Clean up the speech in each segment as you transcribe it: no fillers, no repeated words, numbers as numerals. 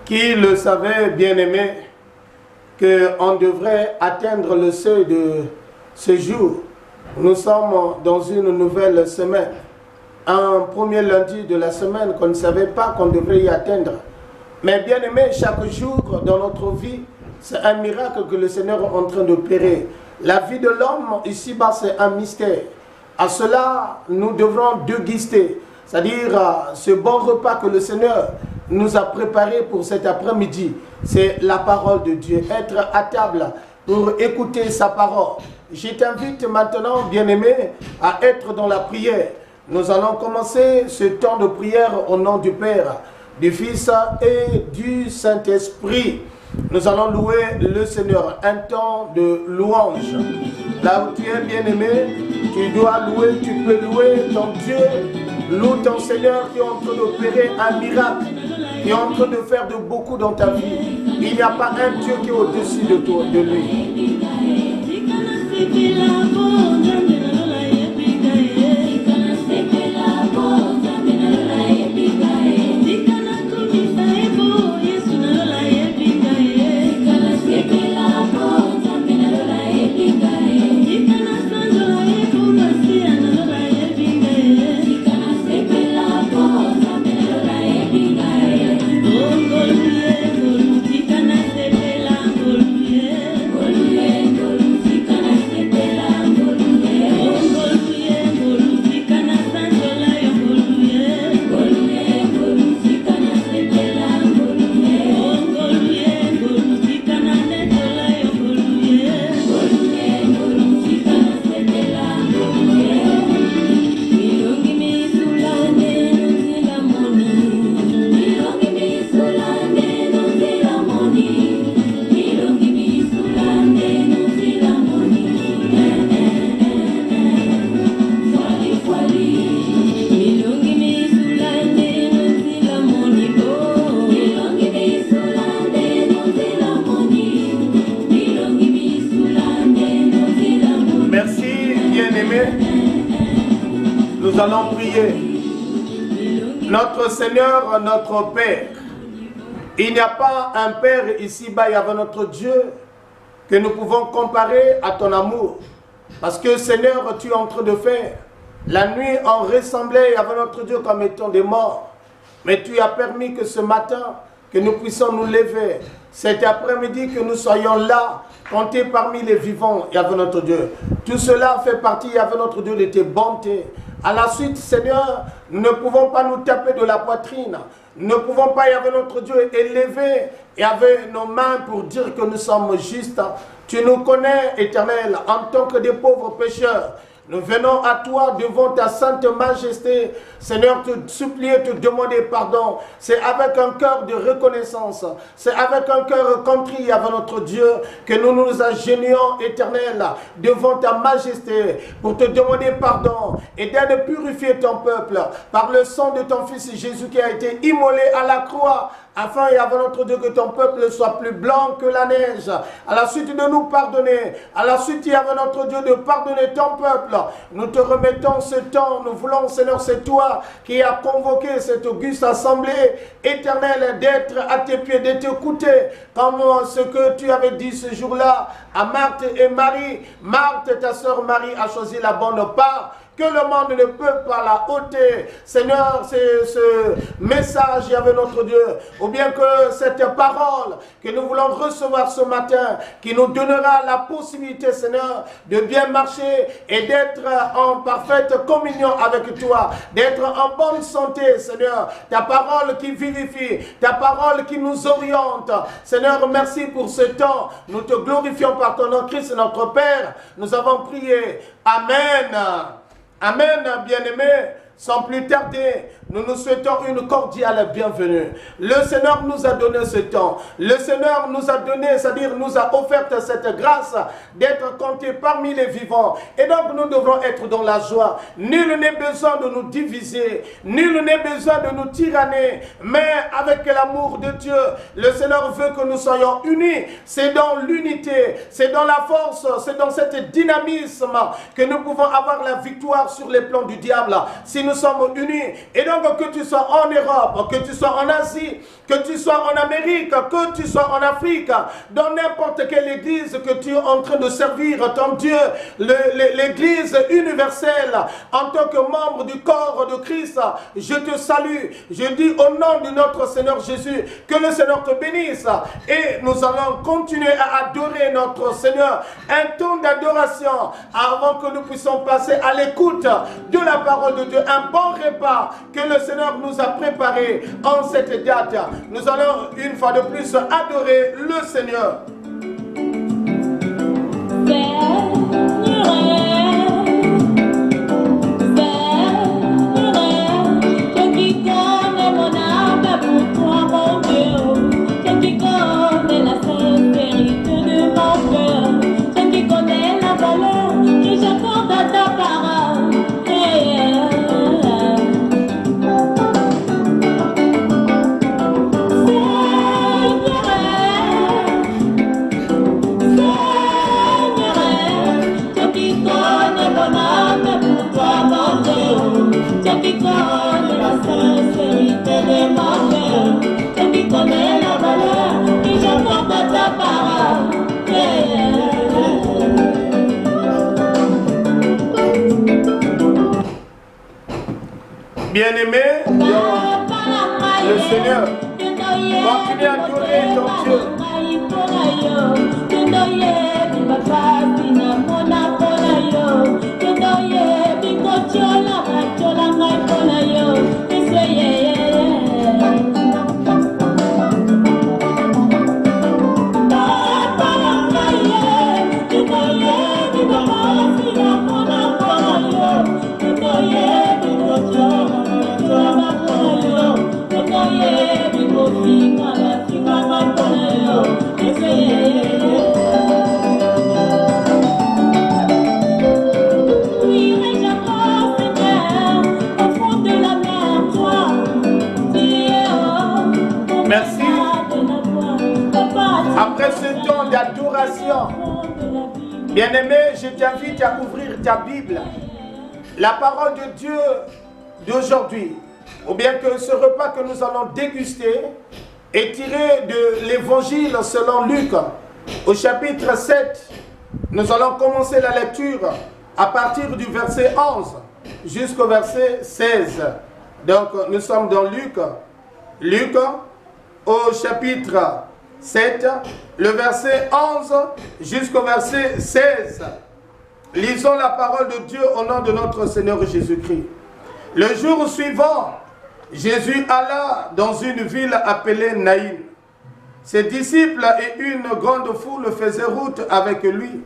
Qui le savait, bien-aimé, qu'on devrait atteindre le seuil de ce jour. Nous sommes dans une nouvelle semaine, un premier lundi de la semaine qu'on ne savait pas qu'on devrait y atteindre. Mais bien-aimé, chaque jour dans notre vie, c'est un miracle que le Seigneur est en train d'opérer. La vie de l'homme ici-bas, c'est un mystère. À cela, nous devrons déguster, c'est-à-dire ce bon repas que le Seigneur nous a préparé pour cet après-midi. C'est la parole de Dieu, être à table pour écouter sa parole. Je t'invite maintenant, bien-aimé, à être dans la prière. Nous allons commencer ce temps de prière au nom du Père, du Fils et du Saint-Esprit. Nous allons louer le Seigneur, un temps de louange. Là où tu es, bien-aimé, tu dois louer, tu peux louer ton Dieu. Loue ton Seigneur qui est en train d'opérer un miracle, qui est en train de faire de beaucoup dans ta vie. Il n'y a pas un Dieu qui est au-dessus de toi, de lui. Nous allons prier. Notre Seigneur, notre Père, il n'y a pas un Père ici-bas, il y avait notre Dieu que nous pouvons comparer à ton amour. Parce que Seigneur, tu es en train de faire. La nuit, on ressemblait avec notre Dieu comme étant des morts. Mais tu as permis que ce matin, que nous puissions nous lever. Cet après-midi, que nous soyons là, comptés parmi les vivants, et avec notre Dieu. Tout cela fait partie, avec notre Dieu, de tes bontés. À la suite, Seigneur, nous ne pouvons pas nous taper de la poitrine. Nous ne pouvons pas, avec notre Dieu, élever et avec nos mains pour dire que nous sommes justes. Tu nous connais, Éternel, en tant que des pauvres pécheurs. Nous venons à toi devant ta sainte majesté, Seigneur, te supplier, te demander pardon. C'est avec un cœur de reconnaissance, c'est avec un cœur contrit avec notre Dieu que nous nous agenouillons, Éternel, devant ta majesté pour te demander pardon et de purifier ton peuple par le sang de ton Fils Jésus qui a été immolé à la croix, afin et avant notre Dieu que ton peuple soit plus blanc que la neige. À la suite de nous pardonner, à la suite et avant notre Dieu de pardonner ton peuple, nous te remettons ce temps. Nous voulons, Seigneur, c'est toi qui as convoqué cette auguste assemblée éternelle d'être à tes pieds, de t'écouter, comme ce que tu avais dit ce jour-là à Marthe et Marie. Marthe, ta sœur Marie, a choisi la bonne part que le monde ne peut pas la ôter. Seigneur, c'est ce message avec notre Dieu, ou bien que cette parole que nous voulons recevoir ce matin, qui nous donnera la possibilité, Seigneur, de bien marcher et d'être en parfaite communion avec toi, d'être en bonne santé, Seigneur. Ta parole qui vivifie, ta parole qui nous oriente. Seigneur, merci pour ce temps. Nous te glorifions par ton nom, Christ, notre Père. Nous avons prié. Amen. Amen, bien-aimés. Sans plus tarder, nous nous souhaitons une cordiale bienvenue. Le Seigneur nous a donné ce temps. Le Seigneur nous a donné, c'est-à-dire nous a offert cette grâce d'être comptés parmi les vivants. Et donc nous devrons être dans la joie. Nul n'est besoin de nous diviser. Nul n'est besoin de nous tyranner. Mais avec l'amour de Dieu, le Seigneur veut que nous soyons unis. C'est dans l'unité, c'est dans la force, c'est dans cet dynamisme que nous pouvons avoir la victoire sur les plans du diable. Si nous sommes unis, et donc que tu sois en Europe, que tu sois en Asie, que tu sois en Amérique, que tu sois en Afrique, dans n'importe quelle église que tu es en train de servir ton Dieu, l'église universelle, en tant que membre du corps de Christ, je te salue. Je dis au nom de notre Seigneur Jésus, que le Seigneur te bénisse. Et nous allons continuer à adorer notre Seigneur. Un temps d'adoration avant que nous puissions passer à l'écoute de la parole de Dieu. Un bon repas que le Seigneur nous a préparé en cette date. Nous allons une fois de plus adorer le Seigneur. Bien-aimé, le Seigneur, continue à adorer ton Dieu. Merci. Après ce temps d'adoration, bien-aimé, je t'invite à ouvrir ta Bible. La parole de Dieu d'aujourd'hui, ou bien que ce repas que nous allons déguster, est tiré de l'évangile selon Luc. Au chapitre 7, nous allons commencer la lecture à partir du verset 11 jusqu'au verset 16. Donc nous sommes dans Luc. Luc au chapitre 7, le verset 11 jusqu'au verset 16. Lisons la parole de Dieu au nom de notre Seigneur Jésus-Christ. Le jour suivant, Jésus alla dans une ville appelée Naïn. Ses disciples et une grande foule faisaient route avec lui.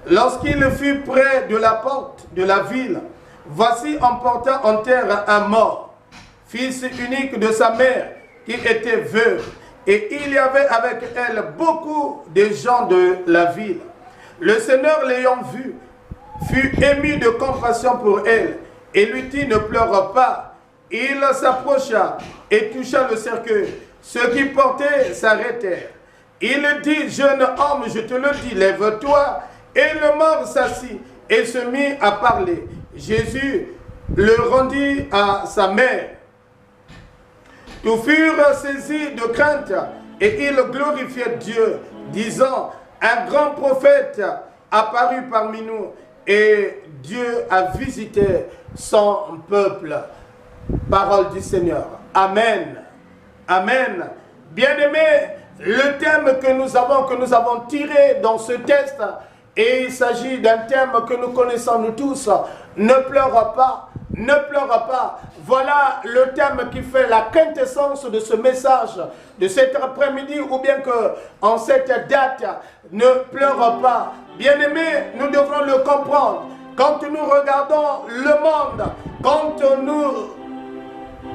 Lorsqu'il fut près de la porte de la ville, voici on porta en terre un mort, fils unique de sa mère, qui était veuve, et il y avait avec elle beaucoup de gens de la ville. Le Seigneur l'ayant vue, fut ému de compassion pour elle, et lui dit: ne pleure pas. Il s'approcha et toucha le cercueil. Ceux qui portaient s'arrêtèrent. Il dit: jeune homme, je te le dis, lève-toi. Et le mort s'assit et se mit à parler. Jésus le rendit à sa mère. Tous furent saisis de crainte et ils glorifiaient Dieu, disant: un grand prophète apparut parmi nous et Dieu a visité son peuple. Parole du Seigneur. Amen. Amen. Bien-aimés, le thème que nous avons tiré dans ce texte, et il s'agit d'un thème que nous connaissons nous tous: ne pleure pas. Ne pleure pas. Voilà le thème qui fait la quintessence de ce message, de cet après-midi, ou bien que en cette date. Ne pleure pas. Bien-aimés, nous devrons le comprendre. Quand nous regardons le monde, quand nous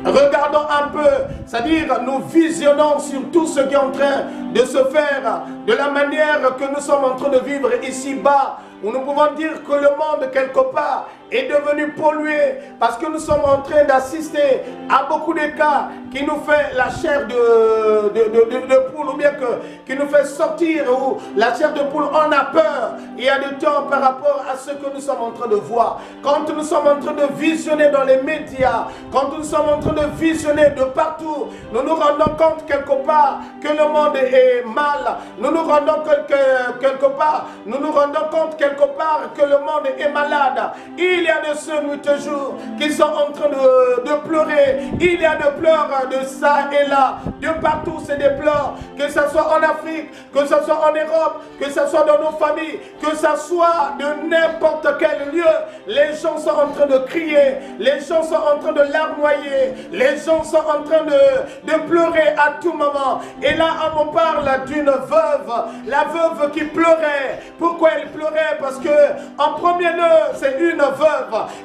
regardons un peu, c'est-à-dire nous visionnons sur tout ce qui est en train de se faire, de la manière que nous sommes en train de vivre ici-bas, où nous pouvons dire que le monde quelque part est devenu pollué parce que nous sommes en train d'assister à beaucoup de cas qui nous fait la chair de poule, ou bien qui nous fait sortir, ou la chair de poule, on a peur. Il y a du temps par rapport à ce que nous sommes en train de voir. Quand nous sommes en train de visionner dans les médias, quand nous sommes en train de visionner de partout, nous nous rendons compte quelque part que le monde est mal. Nous nous rendons quelque part, nous nous rendons compte quelque part que le monde est malade. Il y a de ceux nuit et jour qui sont en train de pleurer. Il y a de pleurs de ça et là. De partout, c'est des pleurs. Que ce soit en Afrique, que ce soit en Europe, que ce soit dans nos familles, que ce soit de n'importe quel lieu. Les gens sont en train de crier. Les gens sont en train de larmoyer. Les gens sont en train de pleurer à tout moment. Et là, on me parle d'une veuve. La veuve qui pleurait. Pourquoi elle pleurait? Parce que en premier lieu, c'est une veuve.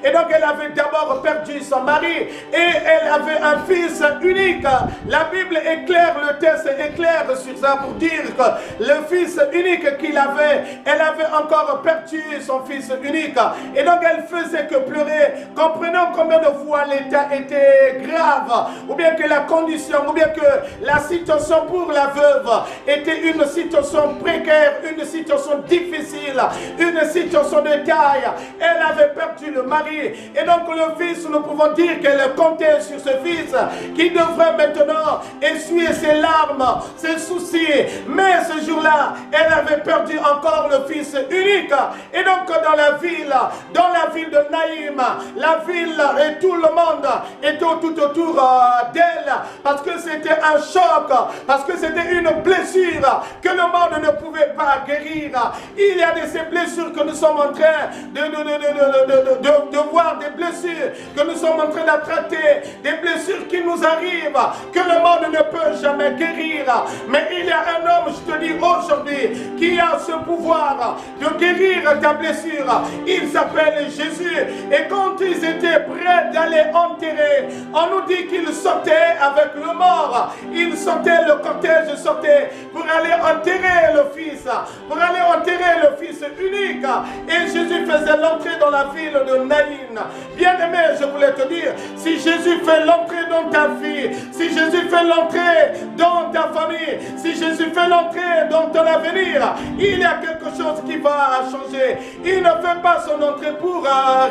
Et donc, elle avait d'abord perdu son mari et elle avait un fils unique. La Bible est claire, le texte est clair sur ça pour dire que le fils unique qu'il avait, elle avait encore perdu son fils unique. Et donc, elle faisait que pleurer. Comprenons combien de fois l'état était grave, ou bien que la condition, ou bien que la situation pour la veuve était une situation précaire, une situation difficile, une situation de taille. Elle avait perdu le mari. Et donc le fils, nous pouvons dire qu'elle comptait sur ce fils qui devrait maintenant essuyer ses larmes, ses soucis. Mais ce jour-là, elle avait perdu encore le fils unique. Et donc dans la ville de Naïm, la ville et tout le monde était tout autour d'elle, parce que c'était un choc, parce que c'était une blessure que le monde ne pouvait pas guérir. Il y a de ces blessures que nous sommes en train de voir, des blessures que nous sommes en train de traiter, des blessures qui nous arrivent, que le monde ne peut jamais guérir. Mais il y a un homme, je te dis aujourd'hui, qui a ce pouvoir de guérir ta blessure. Il s'appelle Jésus. Et quand ils étaient prêts d'aller enterrer, on nous dit qu'ils sortaient avec le mort. Ils sortaient, le cortège sortait pour aller enterrer le fils, pour aller enterrer le fils unique. Et Jésus faisait l'entrée dans la ville de Naïm. Bien aimé, je voulais te dire, si Jésus fait l'entrée dans ta vie, si Jésus fait l'entrée dans ta famille, si Jésus fait l'entrée dans ton avenir, il y a quelque chose qui va changer. Il ne fait pas son entrée pour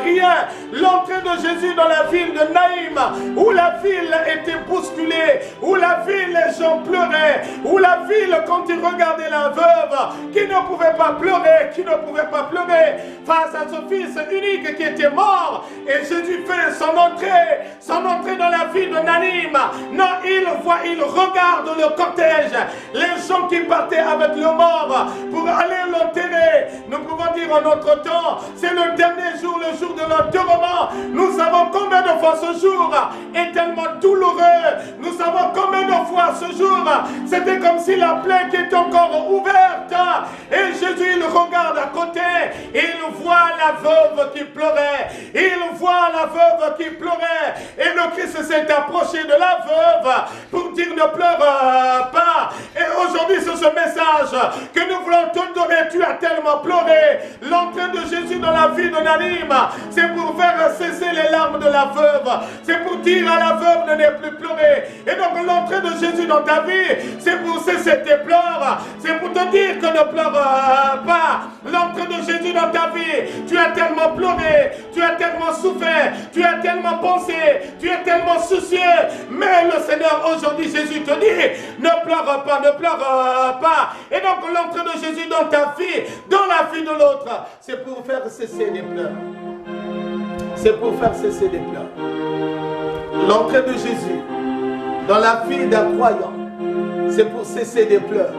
rien. L'entrée de Jésus dans la ville de Naïm, où la ville était bousculée, où la ville, les gens pleuraient, où la ville, quand ils regardaient la veuve, qui ne pouvait pas pleurer, face à ce fils unique qui était mort. Et Jésus fait son entrée dans la ville de Naïm. Non, il regarde le cortège, les gens qui partaient avec le mort pour aller l'enterrer. Nous pouvons dire en notre temps, c'est le dernier jour, le jour de l'enterrement. Nous savons combien de fois ce jour est tellement douloureux. Nous savons combien de fois ce jour, c'était comme si la plaie qui était encore ouverte. Et Jésus, il regarde à côté, il voit la veuve qui pleurait. Il voit la veuve qui pleurait. Et le Christ s'est approché de la veuve pour dire ne pleure pas. Et aujourd'hui, c'est ce message que nous voulons te donner. Tu as tellement pleuré. L'entrée de Jésus dans la vie de Naïm, c'est pour faire cesser les larmes de la veuve. C'est pour dire à la veuve de ne plus pleurer. Et donc l'entrée de Jésus dans ta vie, c'est pour cesser tes pleurs. C'est pour te dire que ne pleure pas. L'entrée de Jésus dans ta vie, tu as tellement pleuré, tu as tellement souffert, tu as tellement pensé, tu es tellement soucieux. Mais le Seigneur aujourd'hui, Jésus te dit, ne pleure pas, ne pleure pas. Et donc l'entrée de Jésus dans ta vie, dans la vie de l'autre, c'est pour faire cesser les pleurs. C'est pour faire cesser les pleurs. L'entrée de Jésus dans la vie d'un croyant, c'est pour cesser des pleurs.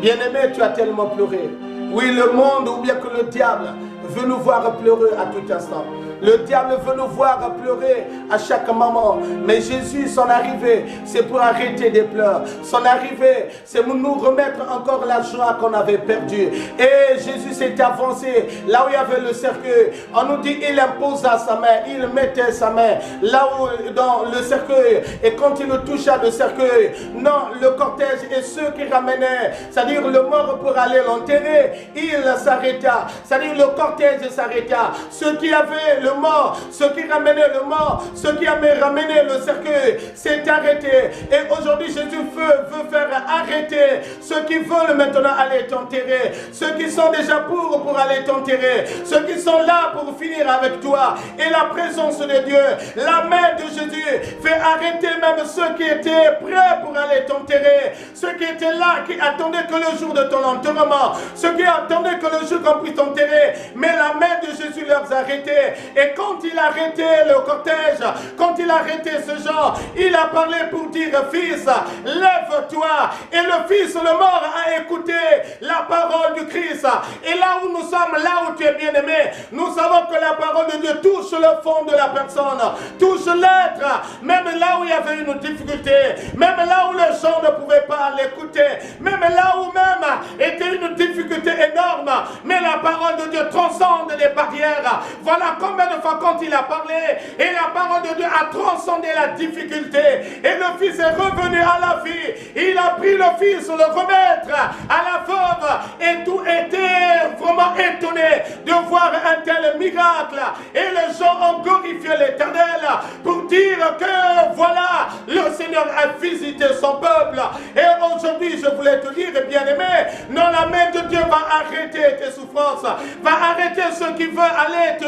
Bien-aimé, tu as tellement pleuré. Oui, le monde ou bien que le diable veut nous voir pleurer à tout instant. Le diable veut nous voir pleurer à chaque moment. Mais Jésus, son arrivée, c'est pour arrêter des pleurs. Son arrivée, c'est pour nous remettre encore la joie qu'on avait perdue. Et Jésus s'est avancé là où il y avait le cercueil. On nous dit, il imposa sa main, il mettait sa main là où, dans le cercueil. Et quand il toucha le cercueil, non, le cortège et ceux qui ramenaient, c'est-à-dire le mort pour aller l'enterrer, il s'arrêta. C'est-à-dire le cortège s'arrêta. Ceux qui avaient le mort, ceux qui ramenaient le mort, ceux qui avaient ramené le cercueil, s'est arrêté. Et aujourd'hui, Jésus veut faire arrêter ceux qui veulent maintenant aller t'enterrer, ceux qui sont déjà pour aller t'enterrer, ceux qui sont là pour finir avec toi. Et la présence de Dieu, la main de Jésus fait arrêter même ceux qui étaient prêts pour aller t'enterrer, ceux qui étaient là, qui attendaient que le jour de ton enterrement, ceux qui attendaient que le jour qu'on puisse t'enterrer. Mais la main de Jésus leur a arrêté. Et quand il a arrêté le cortège, quand il a arrêté ce genre, il a parlé pour dire, fils, lève-toi. Et le fils, le mort, a écouté la parole du Christ. Et là où nous sommes, là où tu es bien-aimé, nous savons que la parole de Dieu touche le fond de la personne, touche l'être, même là où il y avait une difficulté, même là où les gens ne pouvaient pas l'écouter, même là où même était une difficulté énorme, mais la parole de Dieu transcende les barrières. Voilà combien de fois quand il a parlé, et la parole de Dieu a transcendé la difficulté, et le fils est revenu à la vie. Il a pris le fils, le remettre à la veuve, et tout était vraiment étonné de voir un tel miracle. Et les gens ont glorifié l'Éternel pour dire que voilà, le Seigneur a visité son peuple. Et aujourd'hui, je voulais te dire, bien-aimé, non, la main de Dieu va arrêter tes souffrances, va arrêter ceux qui veulent aller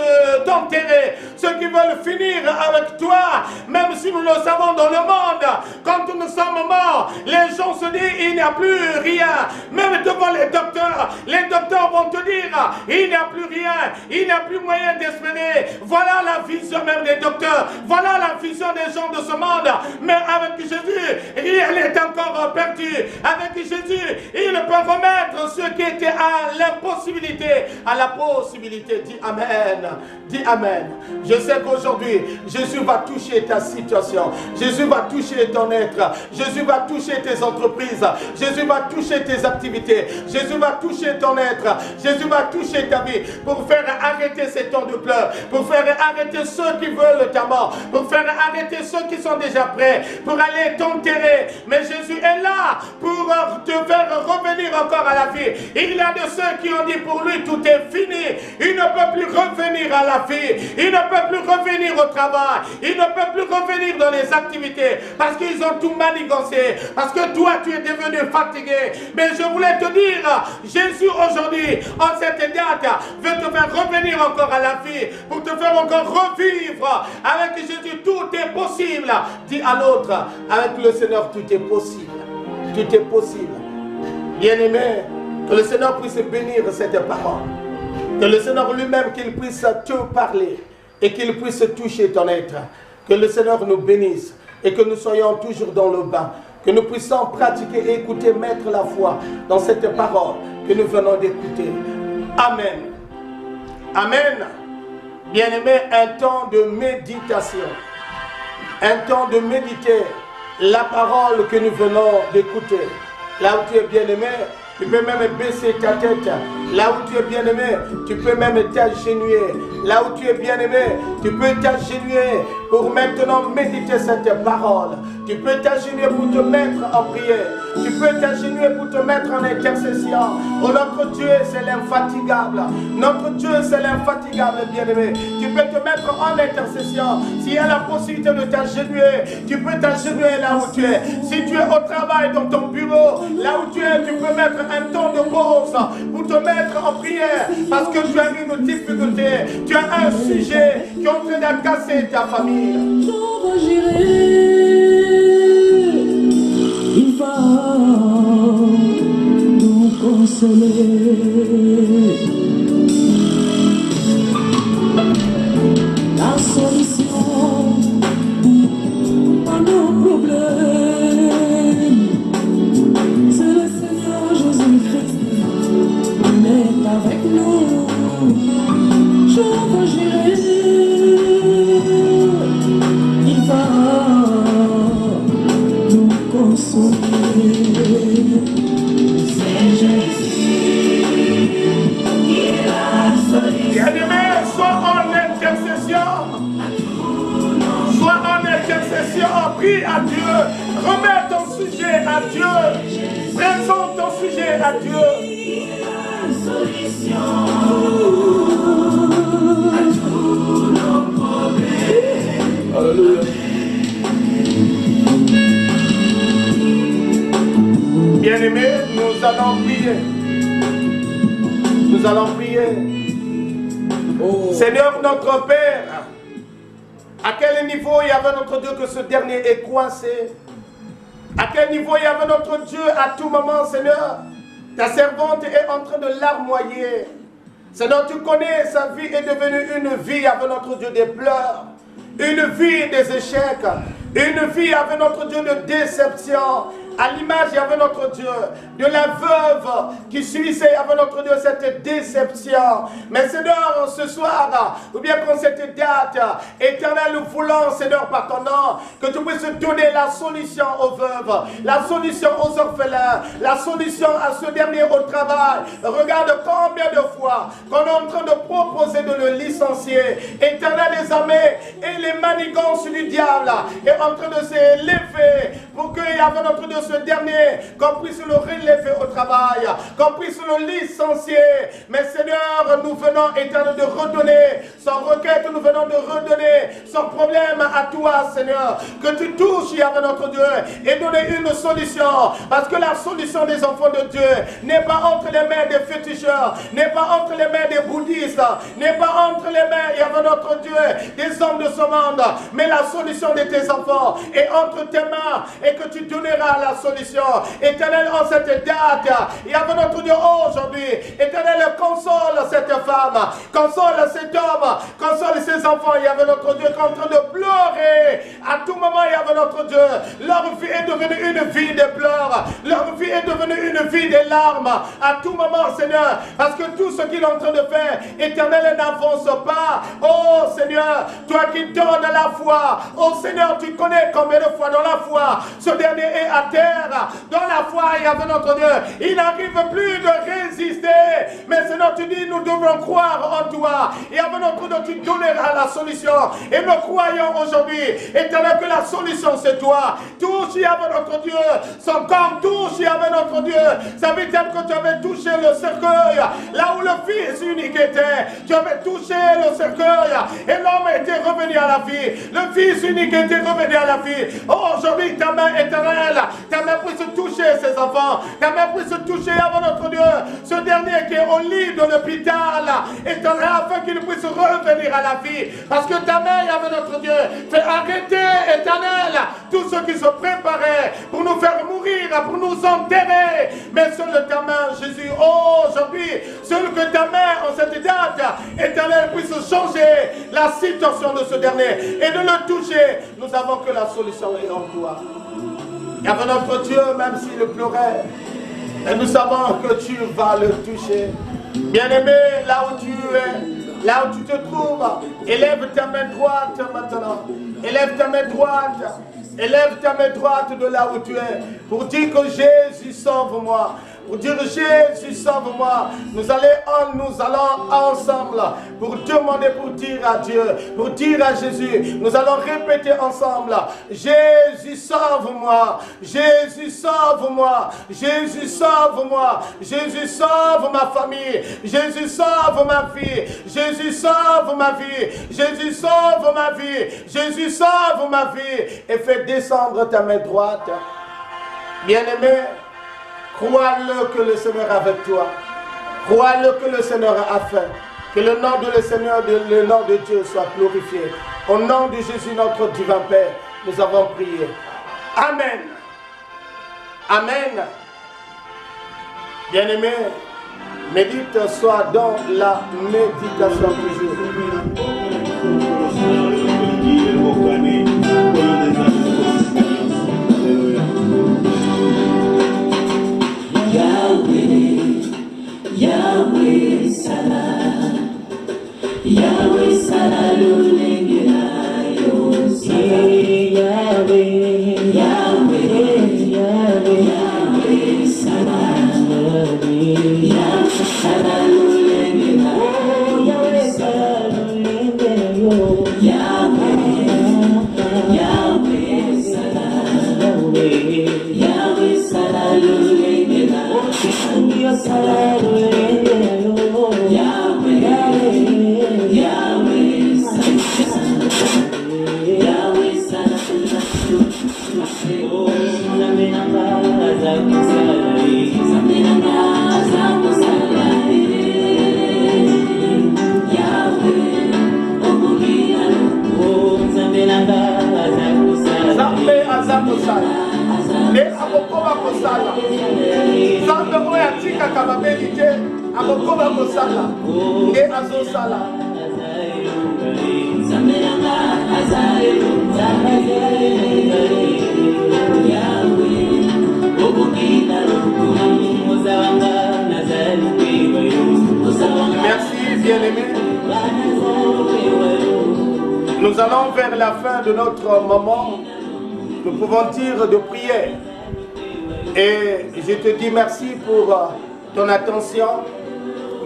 t'enterrer, ceux qui veulent finir avec toi, même si nous le savons dans le monde, quand nous sommes morts, les gens se disent, il n'y a plus rien. Même devant les docteurs vont te dire, il n'y a plus rien, il n'y a plus moyen d'espérer. Voilà la vision même des docteurs, voilà la vision des gens de ce monde. Mais avec Jésus, rien n'est encore perdu. Avec Jésus, il peut remettre ceux qui étaient à l'impossibilité, à la possibilité. Dis Amen. Dis Amen. Je sais qu'aujourd'hui, Jésus va toucher ta situation. Jésus va toucher ton être. Jésus va toucher tes entreprises. Jésus va toucher tes activités. Jésus va toucher ton être. Jésus va toucher ta vie pour faire arrêter ces temps de pleurs, pour faire arrêter ceux qui veulent ta mort, pour faire arrêter ceux qui sont déjà prêts pour aller t'enterrer. Mais Jésus est là pour te faire revenir encore à la vie. Il y a de ceux qui ont dit pour lui tout est fini. Il ne peut plus revenir à la vie. Il ne peut plus revenir au travail. Il ne peut plus revenir dans les activités parce qu'ils ont tout manigancé. Parce que toi tu es devenu fatigué. Mais je voulais te dire, Jésus aujourd'hui, en cette date, veut te faire revenir encore à la vie, pour te faire encore revivre. Avec Jésus, tout est possible. Dis à l'autre, avec le Seigneur, tout est possible. Tout est possible. Bien-aimé, que le Seigneur puisse bénir cette parole. Que le Seigneur lui-même, qu'il puisse te parler et qu'il puisse toucher ton être. Que le Seigneur nous bénisse et que nous soyons toujours dans le bain. Que nous puissions pratiquer et écouter, mettre la foi dans cette parole que nous venons d'écouter. Amen. Amen. Bien-aimé, un temps de méditation. Un temps de méditer la parole que nous venons d'écouter. Là où tu es bien-aimé, tu peux même baisser ta tête. Là où tu es bien-aimé, tu peux même t'agenouiller. Là où tu es bien-aimé, tu peux t'agenouiller pour maintenant méditer cette parole. Tu peux t'agenouiller pour te mettre en prière. Tu peux t'agenouiller pour te mettre en intercession. Oh, notre Dieu, c'est l'infatigable. Notre Dieu, c'est l'infatigable, bien-aimé. Tu peux te mettre en intercession. S'il y a la possibilité de t'agenouiller, tu peux t'agenouiller là où tu es. Si tu es au travail, dans ton bureau, là où tu es, tu peux mettre un temps de pause pour te mettre en prière. Parce que tu as une difficulté. Tu as un sujet qui est en train de casser ta famille. Il va nous consoler. La solution à nos problèmes, c'est le Seigneur Jésus-Christ. Il est avec nous. Je vais gérer. consoler. C'est Jésus qui est la solution. Bien-aimé, sois en intercession. Sois en intercession, prie à Dieu. Remets ton sujet à Dieu. Présente ton sujet à Dieu. Solution à tous nos problèmes. Alléluia. Bien-aimés, nous allons prier. Nous allons prier. Oh. Seigneur notre Père, à quel niveau il y avait notre Dieu que ce dernier est coincé? À quel niveau il y avait notre Dieu à tout moment, Seigneur? Ta servante est en train de larmoyer. Seigneur, tu connais, sa vie est devenue une vie avec notre Dieu des pleurs, une vie des échecs, une vie avec notre Dieu de déception. À l'image, il y avait notre Dieu, de la veuve qui subissait avec notre Dieu cette déception. Mais Seigneur, ce soir, ou bien qu'on cette date, éternel, nous voulons, Seigneur, par ton nom, que tu puisses donner la solution aux veuves, la solution aux orphelins, la solution à ce dernier au travail. Regarde combien de fois qu'on est en train de proposer de le licencier. Éternel, les armées et les manigances du diable est en train de s'élever pour qu'il y ait notre Dieu ce dernier, qu'on puisse le relever au travail, qu'on puisse le licencier. Mais Seigneur, nous venons, éternel, de redonner son requête, nous venons de redonner son problème à toi, Seigneur. Que tu touches, Yahvé notre Dieu, et donner une solution. Parce que la solution des enfants de Dieu n'est pas entre les mains des féticheurs, n'est pas entre les mains des bouddhistes, n'est pas entre les mains, Yahvé notre Dieu, des hommes de ce monde, mais la solution de tes enfants est entre tes mains, et que tu donneras la solution. Éternel, en cette date, Yahvé notre Dieu, aujourd'hui, Éternel, console cette femme, console cet homme, console ses enfants, Yahvé notre Dieu, qui est en train de pleurer. À tout moment, Yahvé notre Dieu, leur vie est devenue une vie de pleurs, leur vie est devenue une vie de larmes. À tout moment, Seigneur, parce que tout ce qu'il est en train de faire, Éternel, n'avance pas. Oh Seigneur, toi qui donnes la foi, oh Seigneur, tu connais combien de fois dans la foi, ce dernier est à terre. Dans la foi, Yahvé notre Dieu, il n'arrive plus de résister. Mais Seigneur, tu dis, nous devons croire en toi. Yahvé notre Dieu, tu donneras la solution. Et nous croyons aujourd'hui, Éternel, que la solution c'est toi. Touche, Yahvé notre Dieu, son corps, touche, Yahvé notre Dieu. Ça veut dire que tu avais touché le cercueil, là où le Fils unique était. Tu avais touché le cercueil et l'homme était revenu à la vie. Le Fils unique était revenu à la vie. Oh, aujourd'hui, ta main éternelle, ta main puisse toucher ses enfants, ta main puisse toucher, avant notre Dieu, ce dernier qui est au lit de l'hôpital, éternel, afin qu'il puisse revenir à la vie. Parce que ta main, avant notre Dieu, fait arrêter, éternel, tous ceux qui se préparaient pour nous faire mourir, pour nous enterrer. Mais seul ta main, Jésus, oh, aujourd'hui, seul que ta main, en cette date, éternel, puisse changer la situation de ce dernier et de le toucher. Nous savons que la solution est en toi. Et avec notre Dieu, même s'il pleurait, et nous savons que tu vas le toucher. Bien-aimé, là où tu es, là où tu te trouves, élève ta main droite maintenant. Élève ta main droite. Élève ta main droite de là où tu es. Pour dire que Jésus, sauve-moi. Pour dire Jésus, sauve-moi. Nous allons ensemble pour demander, pour dire à Dieu, pour dire à Jésus. Nous allons répéter ensemble. Jésus, sauve-moi. Jésus, sauve-moi. Jésus, sauve-moi. Jésus, sauve ma famille. Jésus, sauve ma vie. Jésus, sauve ma vie. Jésus, sauve ma vie. Jésus, sauve ma vie. Et fais descendre ta main droite. Bien-aimé, crois-le que le Seigneur est avec toi. Crois-le que le Seigneur a fait. Que le nom de le Seigneur, le nom de Dieu soit glorifié. Au nom de Jésus, notre divin Père, nous avons prié. Amen. Amen. Bien-aimé, médite, sois dans la méditation toujours. Yahweh Salah, Yahweh Salah, Yahweh, Yahweh, Yahweh, Nous allons vers la fin de notre moment. Nous pouvons dire de prière. Et je te dis merci pour ton attention.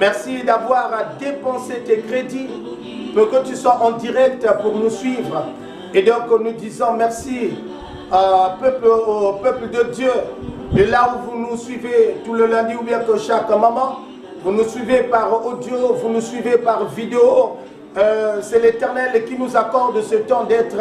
Merci d'avoir dépensé tes crédits pour que tu sois en direct pour nous suivre. Et donc nous disons merci au peuple de Dieu. Et là où vous nous suivez tout le lundi ou bien que chaque moment, vous nous suivez par audio, vous nous suivez par vidéo. C'est l'Éternel qui nous accorde ce temps d'être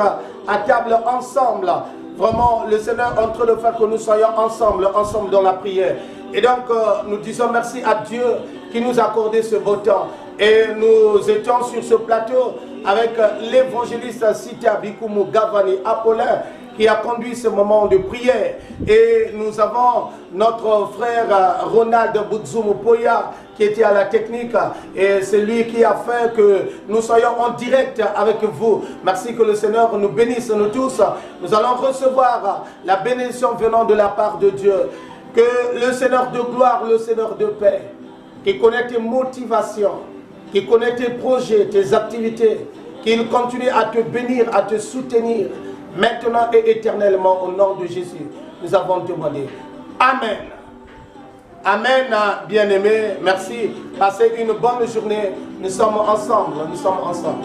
à table ensemble. Vraiment, le Seigneur est en train de faire que nous soyons ensemble dans la prière. Et donc, nous disons merci à Dieu qui nous a accordé ce beau temps. Et nous étions sur ce plateau avec l'évangéliste Sita Bikumu Gavani Apollin qui a conduit ce moment de prière. Et nous avons notre frère Ronald Boudzoumou Poya qui était à la technique, et c'est lui qui a fait que nous soyons en direct avec vous. Merci que le Seigneur nous bénisse nous tous. Nous allons recevoir la bénédiction venant de la part de Dieu. Que le Seigneur de gloire, le Seigneur de paix, qui connaît tes motivations, qui connaît tes projets, tes activités, qu'il continue à te bénir, à te soutenir, maintenant et éternellement, au nom de Jésus. Nous avons demandé. Amen. Amen, bien-aimés. Merci. Passez une bonne journée. Nous sommes ensemble. Nous sommes ensemble.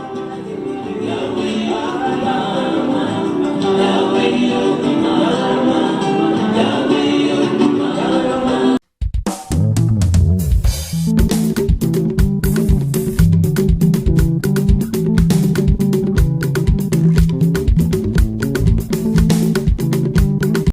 Yahweh, Yahweh, Yahweh, Yahweh.